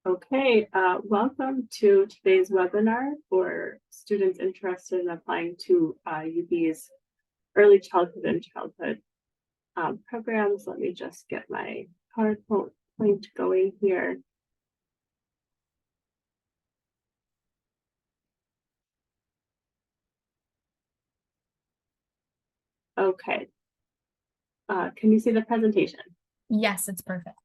Okay, welcome to today's webinar for students interested in applying to UB's early childhood and childhood programs. Let me just get my PowerPoint going here. Okay, can you see the presentation? Yes, it's perfect.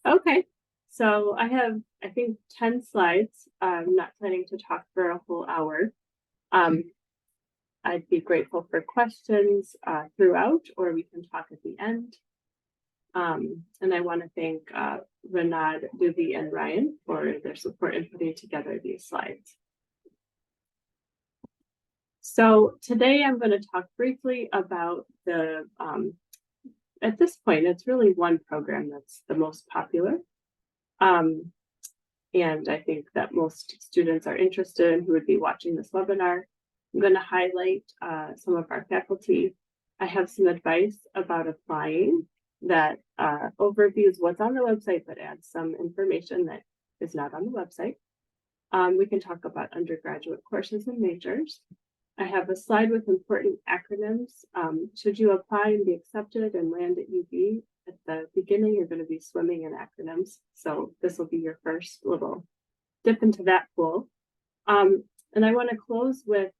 Okay, so I have, I think, 10 slides. I'm not planning to talk for a whole hour. I'd be grateful for questions throughout, or we can talk at the end. And I want to thank Renad, Duby, and Ryan for their support in putting together these slides. So today I'm going to talk briefly about the, at this point, it's really one program that's the most popular. And I think that most students are interested in who would be watching this webinar. I'm going to highlight some of our faculty. I have some advice about applying that overviews what's on the website, but adds some information that is not on the website. We can talk about undergraduate courses and majors. I have a slide with important acronyms. Should you apply and be accepted and land at UB, at the beginning, you're going to be swimming in acronyms. So this will be your first little dip into that pool. And I want to close with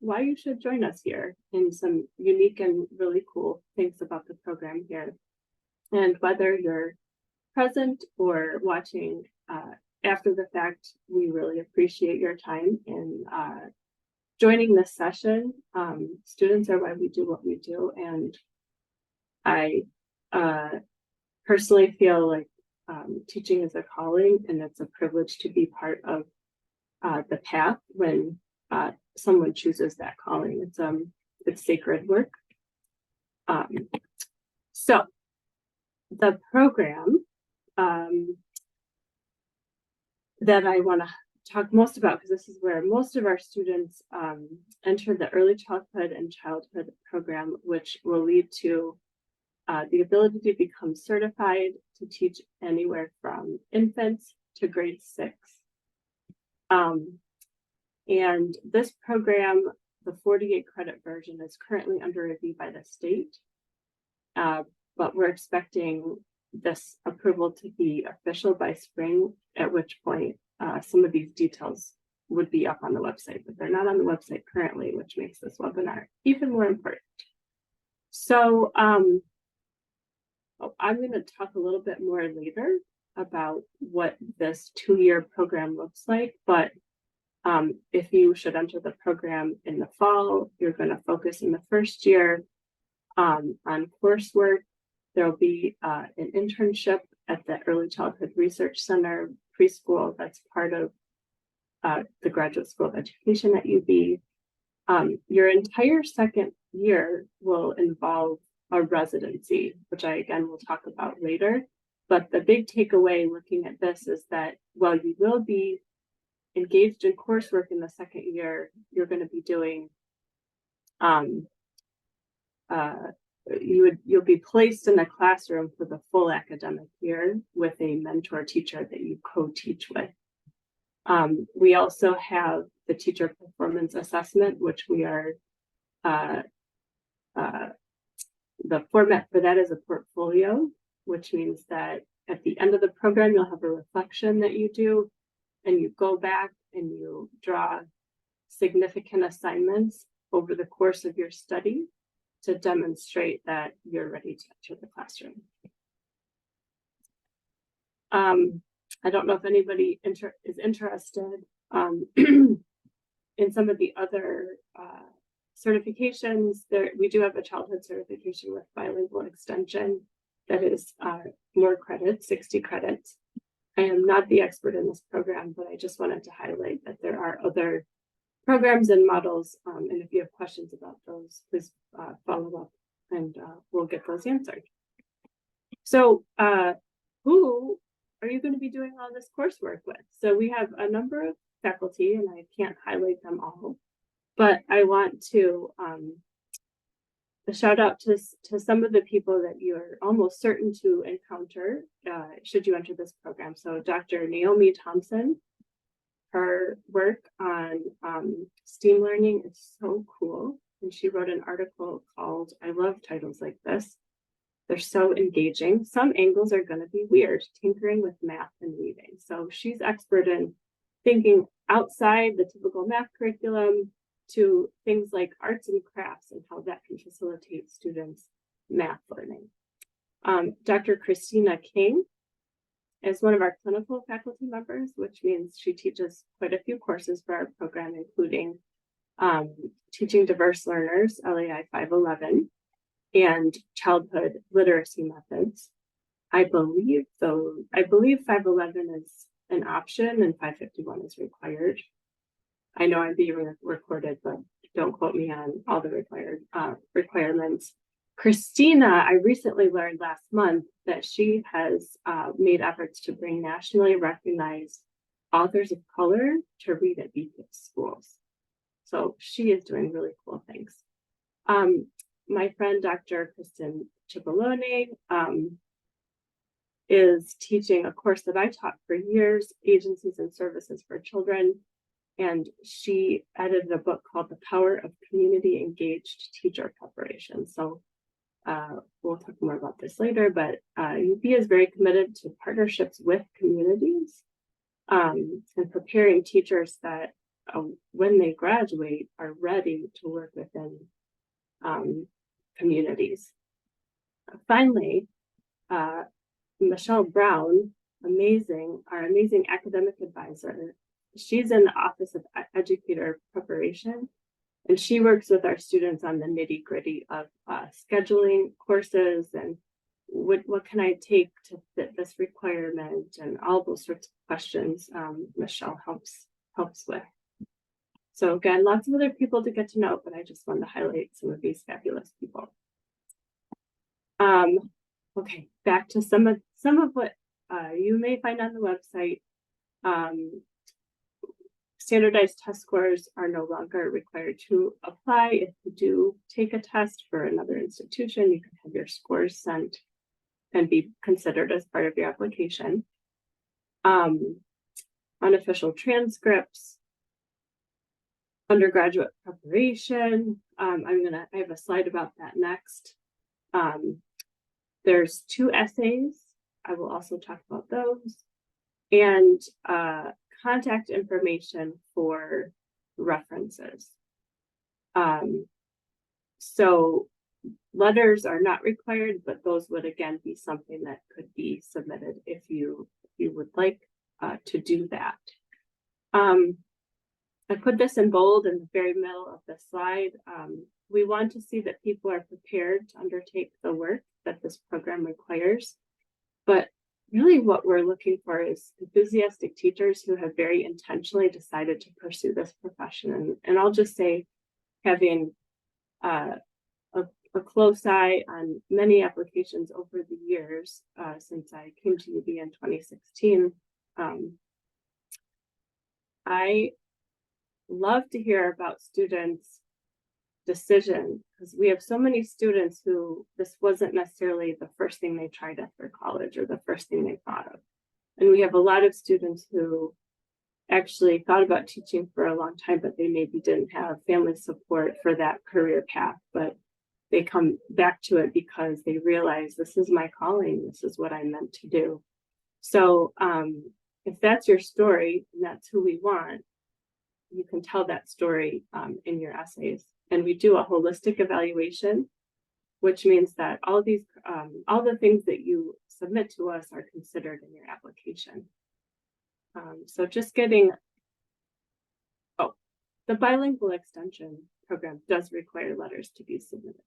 why you should join us here and some unique and really cool things about the program here. And whether you're present or watching after the fact, we really appreciate your time in joining this session. Students are why we do what we do. And I personally feel like teaching is a calling, and it's a privilege to be part of the path when someone chooses that calling. It's sacred work. So the program that I want to talk most about, because this is where most of our students enter the early childhood and childhood program, which will lead to the ability to become certified to teach anywhere from infants to grade 6. And this program, the 48 credit version, is currently under review by the state, but we're expecting this approval to be official by spring, at which point some of these details would be up on the website, but they're not on the website currently, which makes this webinar even more important. So I'm going to talk a little bit more later about what this 2-year program looks like, but if you should enter the program in the fall, you're going to focus in the first year on coursework. There'll be an internship at the Early Childhood Research Center preschool that's part of the Graduate School of Education at UB. Your entire second year will involve a residency, which I again will talk about later. But the big takeaway looking at this is that while you will be engaged in coursework in the second year, you're going to be doing you'll be placed in a classroom for the full academic year with a mentor teacher that you co-teach with. We also have the teacher performance assessment, which we are the format for that is a portfolio, which means that at the end of the program, you'll have a reflection that you do, and you go back and you draw significant assignments over the course of your study to demonstrate that you're ready to enter the classroom. I don't know if anybody is interested in some of the other certifications. We do have a childhood certification with bilingual extension that is more credits, 60 credits. I am not the expert in this program, but I just wanted to highlight that there are other programs and models. And if you have questions about those, please follow up and we'll get those answered. So who are you going to be doing all this coursework with? So we have a number of faculty, and I can't highlight them all, but I want to a shout out to some of the people that you're almost certain to encounter should you enter this program. So Dr. Naomi Thompson, her work on STEAM learning is so cool. And she wrote an article called, I love titles like this. They're so engaging. Some angles are going to be weird, tinkering with math and reading. So she's expert in thinking outside the typical math curriculum to things like arts and crafts and how that can facilitate students' math learning. Dr. Christina King is one of our clinical faculty members, which means she teaches quite a few courses for our program, including teaching diverse learners, LAI 511, and childhood literacy methods. I believe 511 is an option and 551 is required. I know I'm being recorded, but don't quote me on all the required requirements. Christina, I recently learned last month that she has made efforts to bring nationally recognized authors of color to read at BPIC schools. So she is doing really cool things. My friend, Dr. Kristen Cipollone, is teaching a course that I taught for years, Agencies and Services for Children. And she edited a book called The Power of Community Engaged Teacher Preparation. So we'll talk more about this later, but UP is very committed to partnerships with communities and preparing teachers that when they graduate are ready to work within communities. Finally, Michelle Brown, our amazing academic advisor, she's in the Office of Educator Preparation, and she works with our students on the nitty-gritty of scheduling courses and what can I take to fit this requirement and all those sorts of questions Michelle helps with. So again, lots of other people to get to know, but I just wanted to highlight some of these fabulous people. Okay, back to some of what you may find on the website. Standardized test scores are no longer required to apply. If you do take a test for another institution, you can have your scores sent and be considered as part of your application. Unofficial transcripts, undergraduate preparation. I have a slide about that next. There's 2 essays. I will also talk about those. And contact information for references. So letters are not required, but those would again be something that could be submitted if you would like to do that. I put this in bold in the very middle of the slide. We want to see that people are prepared to undertake the work that this program requires, but really what we're looking for is enthusiastic teachers who have very intentionally decided to pursue this profession. And I'll just say, having a close eye on many applications over the years since I came to UB in 2016, I love to hear about students' decision, because we have so many students who this wasn't necessarily the first thing they tried after college or the first thing they thought of. And we have a lot of students who actually thought about teaching for a long time, but they maybe didn't have family support for that career path, but they come back to it because they realize this is my calling, this is what I'm meant to do. So if that's your story and that's who we want, you can tell that story in your essays. And we do a holistic evaluation, which means that all the things that you submit to us are considered in your application. So just getting, the bilingual extension program does require letters to be submitted.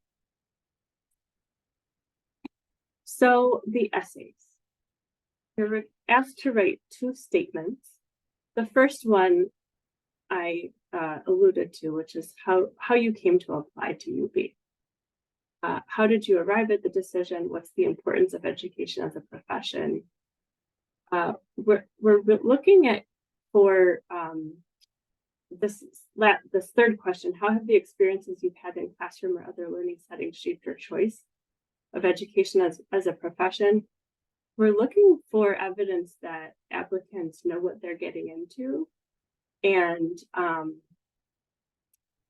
So the essays, you're asked to write 2 statements. The first one I alluded to, which is how you came to apply to UB. How did you arrive at the decision? What's the importance of education as a profession? We're looking at for this third question, how have the experiences you've had in classroom or other learning settings shaped your choice of education as a profession? We're looking for evidence that applicants know what they're getting into, and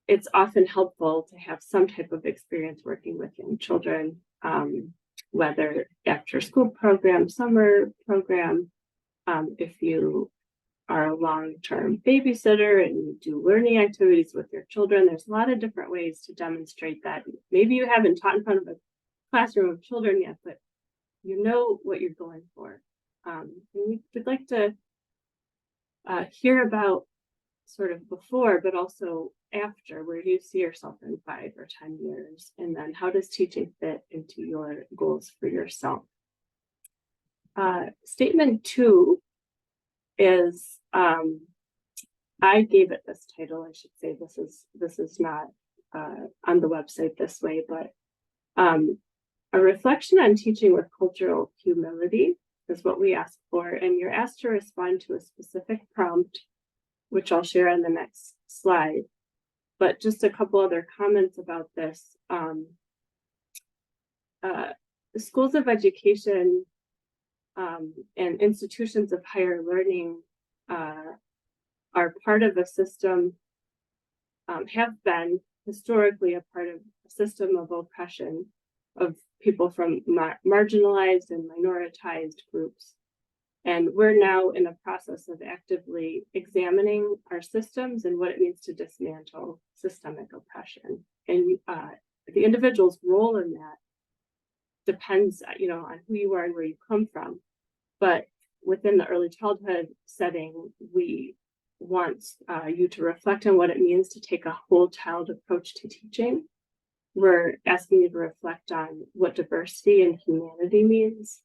it's often helpful to have some type of experience working with young children, whether after school program, summer program, if you are a long-term babysitter and you do learning activities with your children. There's a lot of different ways to demonstrate that. Maybe you haven't taught in front of a classroom of children yet, but you know what you're going for. And we would like to hear about sort of before, but also after, where do you see yourself in 5 or 10 years? And then how does teaching fit into your goals for yourself? Statement 2 is, I gave it this title, I should say. This is not on the website this way, but a reflection on teaching with cultural humility is what we ask for, and you're asked to respond to a specific prompt, which I'll share on the next slide. But just a couple other comments about this. Schools of education and institutions of higher learning are part of a system, have been historically a part of a system of oppression of people from marginalized and minoritized groups. And we're now in a process of actively examining our systems and what it means to dismantle systemic oppression. And the individual's role in that depends, on who you are and where you come from. But within the early childhood setting, we want you to reflect on what it means to take a whole child approach to teaching. We're asking you to reflect on what diversity and humanity means.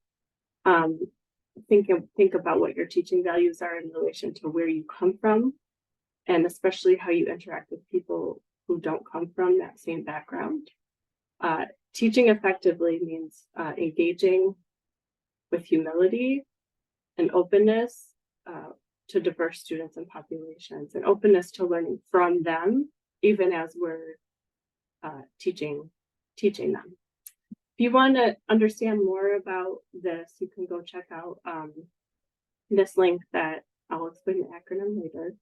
Think about what your teaching values are in relation to where you come from, and especially how you interact with people who don't come from that same background. Teaching effectively means engaging with humility and openness to diverse students and populations, and openness to learning from them, even as we're teaching them. If you want to understand more about this, you can go check out this link that I'll explain the acronym later.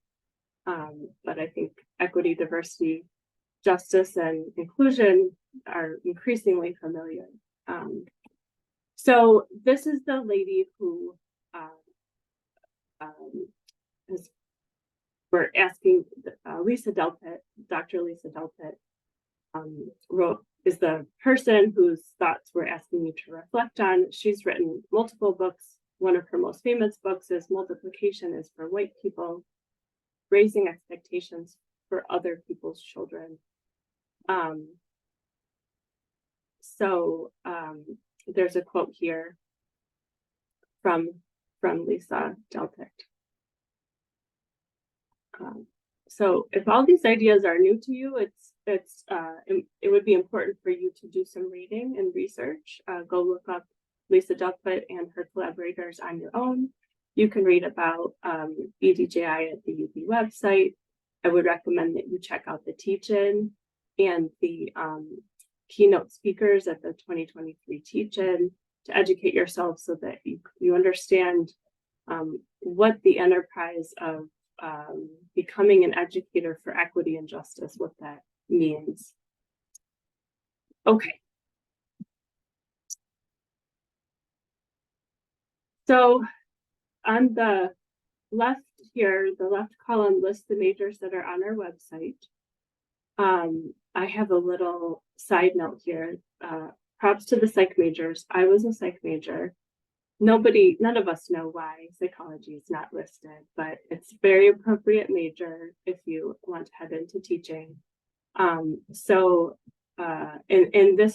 But I think equity, diversity, justice, and inclusion are increasingly familiar. So this is the lady who we're asking, Lisa Delpit, Dr. Lisa Delpit, is the person whose thoughts we're asking you to reflect on. She's written multiple books. One of her most famous books is Multiplication is for White People, Raising Expectations for Other People's Children. There's a quote here from Lisa Delpit. So if all these ideas are new to you, it would be important for you to do some reading and research. Go look up Lisa Delpit and her collaborators on your own. You can read about EDJI at the UB website. I would recommend that you check out the teach-in and the keynote speakers at the 2023 teach-in to educate yourself so that you understand what the enterprise of becoming an educator for equity and justice, what that means. Okay. So on the left here, the left column lists the majors that are on our website. I have a little side note here. Props to the psych majors. I was a psych major. None of us know why psychology is not listed, but it's a very appropriate major if you want to head into teaching. And this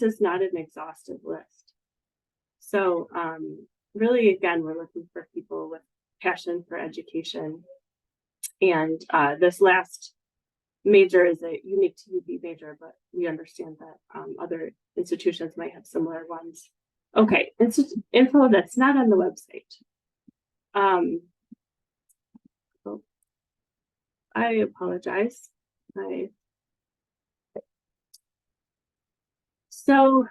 is not an exhaustive list. So really, again, we're looking for people with passion for education. And this last major is a unique to UB major, but we understand that other institutions might have similar ones. Okay, info that's not on the website. I apologize. So,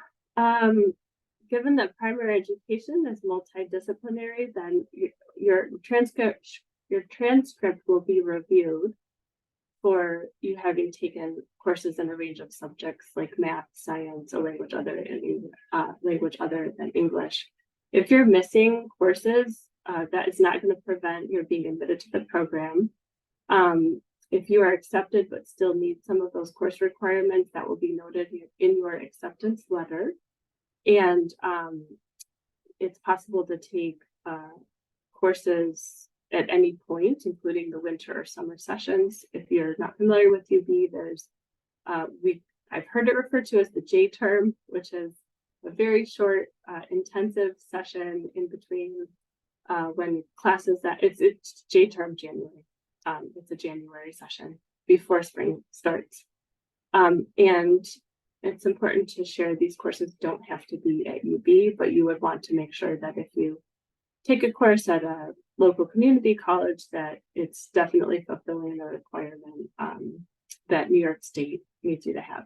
given that primary education is multidisciplinary, then your transcript will be reviewed for you having taken courses in a range of subjects like math, science, or language other than English. If you're missing courses, that is not going to prevent your being admitted to the program. If you are accepted but still need some of those course requirements, that will be noted in your acceptance letter. And it's possible to take courses at any point, including the winter or summer sessions. If you're not familiar with UB, there's I've heard it referred to as the J term, which is a very short, intensive session in between when classes it's J term January. It's a January session before spring starts. And it's important to share these courses don't have to be at UB, but you would want to make sure that if you take a course at a local community college, that it's definitely fulfilling the requirement that New York State needs you to have.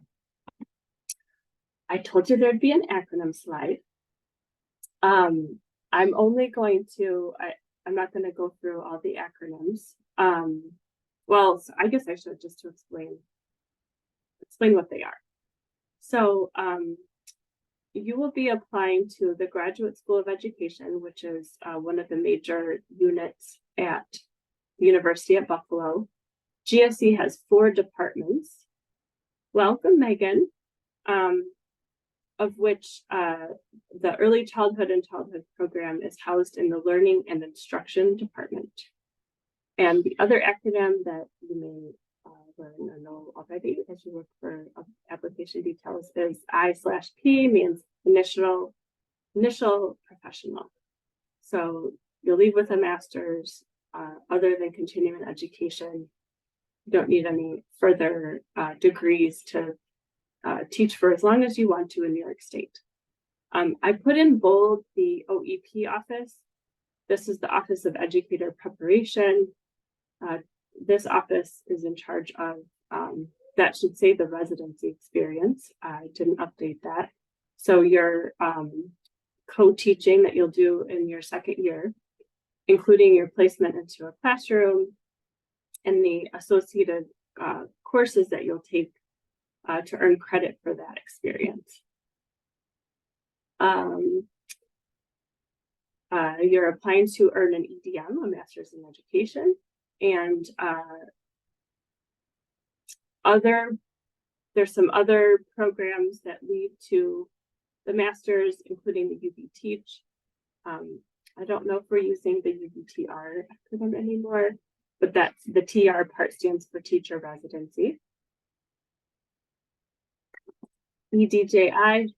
I told you there'd be an acronym slide. I'm only going to, I'm not going to go through all the acronyms. Well, so I guess I should just to explain what they are. So you will be applying to the Graduate School of Education, which is one of the major units at the University at Buffalo. GSE has 4 departments. Welcome, Megan. Of which the Early Childhood and Childhood program is housed in the Learning and Instruction department. And the other acronym that you may learn or know already as you look for application details is I/P, means initial professional. So you'll leave with a master's. Other than continuing education, you don't need any further degrees to teach for as long as you want to in New York State. I put in bold the OEP office. This is the Office of Educator Preparation. This office is in charge of, that should say the residency experience. I didn't update that. So your co-teaching that you'll do in your second year, including your placement into a classroom and the associated courses that you'll take to earn credit for that experience. You're applying to earn an EdM, a Master's in Education, and there's some other programs that lead to the Master's, including the UB Teach. I don't know if we're using the UBTR acronym anymore, but that's the TR part stands for Teacher Residency. EDJI,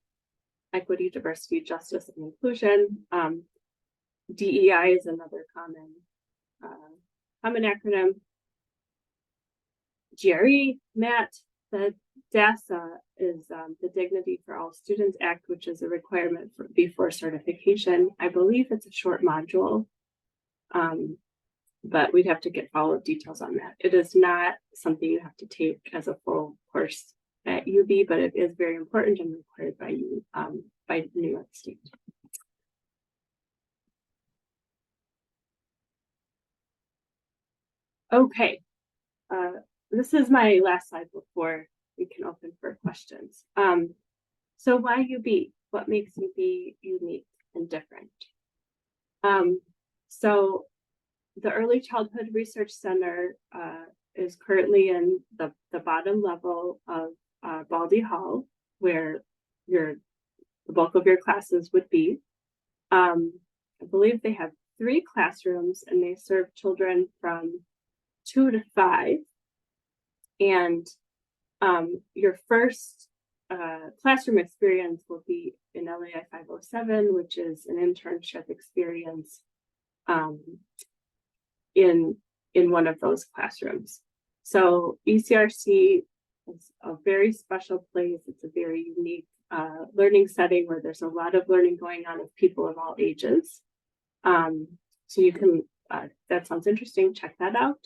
Equity, Diversity, Justice, and Inclusion. DEI is another common acronym. GRE, MAT, the DASA is the Dignity for All Students Act, which is a requirement before certification. I believe it's a short module, but we'd have to get follow-up details on that. It is not something you have to take as a full course at UB, but it is very important and required by you by New York State. Okay, this is my last slide before we can open for questions. So why UB? What makes UB unique and different? So the Early Childhood Research Center is currently in the bottom level of Baldy Hall, where the bulk of your classes would be. I believe they have 3 classrooms and they serve children from 2 to 5. And your first classroom experience will be in LAI 507, which is an internship experience in one of those classrooms. So ECRC is a very special place. It's a very unique learning setting where there's a lot of learning going on with people of all ages. So you can, that sounds interesting, check that out.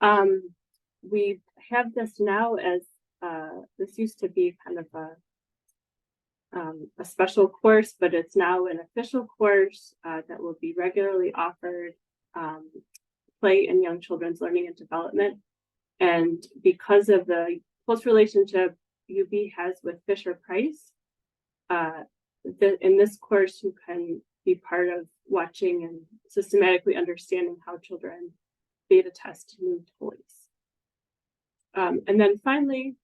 We have this now as this used to be kind of a special course, but it's now an official course that will be regularly offered, play in young children's learning and development. And because of the close relationship UB has with Fisher-Price, in this course you can be part of watching and systematically understanding how children beta test new toys. And then finally,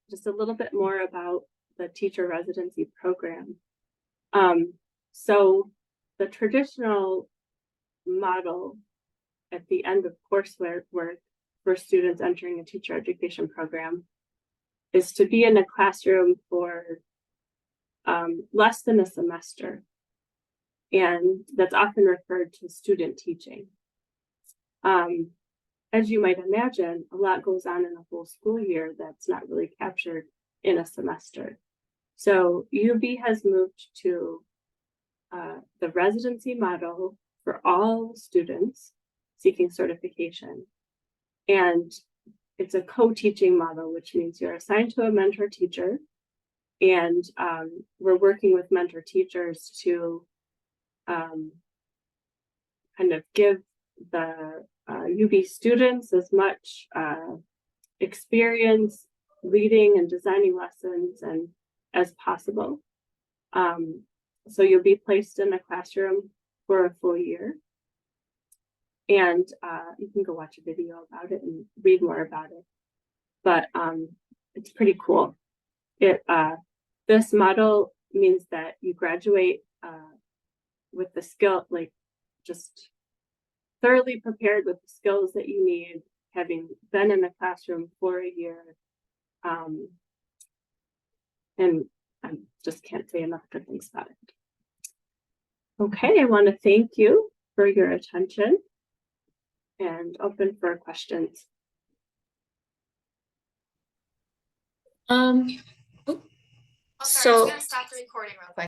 just a little bit more about the teacher residency program. So the traditional model at the end of coursework for students entering a teacher education program is to be in a classroom for less than a semester. And that's often referred to student teaching. As you might imagine, a lot goes on in a whole school year that's not really captured in a semester. So UB has moved to the residency model for all students seeking certification. And it's a co-teaching model, which means you're assigned to a mentor teacher. And we're working with mentor teachers to kind of give the UB students as much experience leading and designing lessons and as possible. So you'll be placed in a classroom for a full year. And you can go watch a video about it and read more about it. But it's pretty cool. This model means that you graduate with the skill, like just thoroughly prepared with the skills that you need, having been in the classroom for a year. And I just can't say enough good things about it. Okay, I want to thank you for your attention and open for questions. So, I was gonna stop the recording real quick.